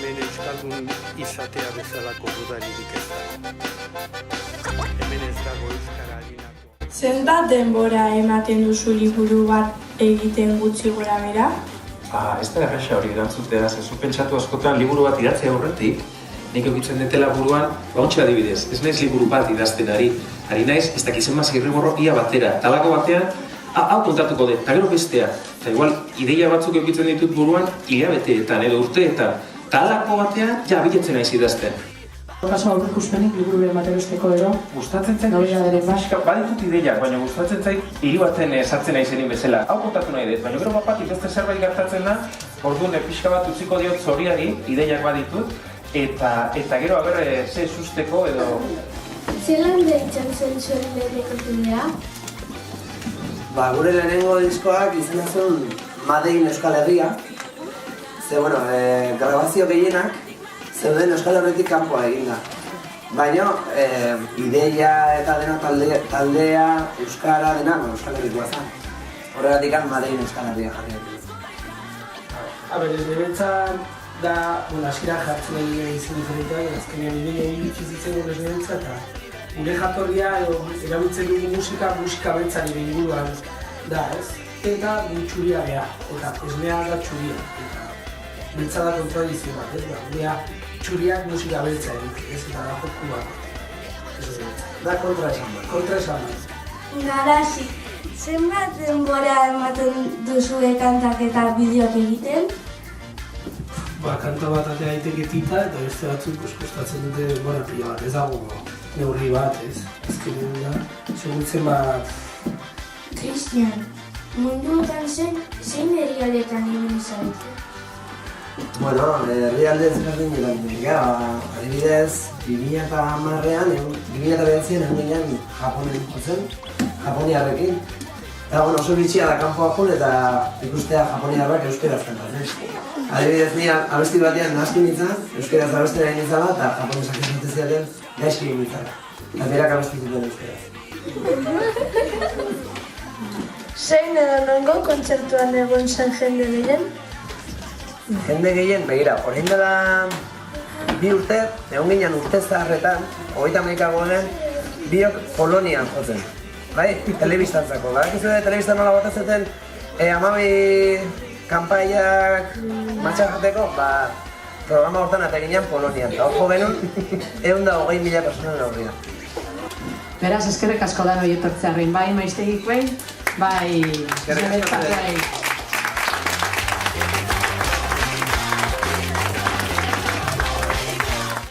hemen euskaldun izatea bezalako dudaririk ez da. Hemen ez dago euskara harinako. Zenbat denbora ematen duzu liburu bat egiten gutxi gora bera? Ez da erresa hori erantzutea, zezu pentsatu askotan liburu bat idatzea aurretik, nik eukitzen detela buruan, ontsa adibidez, ez naiz liburu bat idazten ari naiz, ez dakizen maz irriborro ia batera, talako batean, hau kontatuko dut, eta gero bestea, eta igual, ideia batzuk eukitzen ditut buruan, hilabeteetan edo urteetan, talako batean, ja, biletzen naiz idazten. Kaso aurrek uspenik liburu ematen usteko ero? Gustatzen zen, baditut ideiak, baina gustatzen zait, hiri baten sartzen naizenin bezala. Hau kontatu nahi dut, baina gero bapatik beste zerbait gertatzen da, orduan pixka bat utziko diot zoriari, ideiak baditut, eta gero aberre ze susteko edo... Zelan deitzen zen zuen leheneko zunea? Gure lehenengo diskoak izena zen Madein Euskal Herria. Ze, grabazio gehienak zeuden Euskal Herritik kanpoa eginda. Baina, ideia eta dena taldea, euskara dena, Euskal Herrikoa zen. Horregatik Madein Euskal Herria jarri dut. Ez niretzat da, askira jartzen nahi izan diferenteak, azkenean ideia iritzizitzen gure niretzat, eta gure jatorria edo erabiltzen dugu musika beltzari inguruan da, ez? Eta gu txuria geha, eta esnea da txuria, eta beltza da kontradizio bat, ez? Gudea txuriak musika beltza erik, ez? Eta da joku bat, da kontra esan bat. Garasi, zenbat denbora ematen duzue kantak eta bideoak egiten? Kanta bat atea aiteketita eta beste batzuk kostatzen dute denbora pila bat, ez dago neurri bat, ez? Azkenean da, segurtzen bat... Cristian, munduotan zein herrialdetan egin izabete? Herrialde ezberdin dira, adibidez, 2010an, 2009an egin Japonen jotzen, Japoniarrekin. Eta oso bitxia da kanpoa joan eta ikustea Japoniarrak euskeraz kantatzen. Adibidez, ni abesti batean nahaski nintzen, euskeraz abesten egin nintzala eta japonesak esaten zidaten gaizki egin nintzala. Eta berak abesti zituen euskeraz. Zein edo nongo kontzertuan egon zen jende gehien? Jende gehien, begira, orain dela 2 urte, egon ginen urte zaharretan, 30 biok Polonian jotzen. Bai, telebistantzako. Badakizu da, telebistan nola botatzen 12 kanpaiak matxan jateko, programa hortan eta ginean Polonian. Eta hor jo genuen, 120.000 personen aurrian. Beraz, eskerrik asko da noi etortzearrin, bai, maiztegik bai, Eskerrik asko.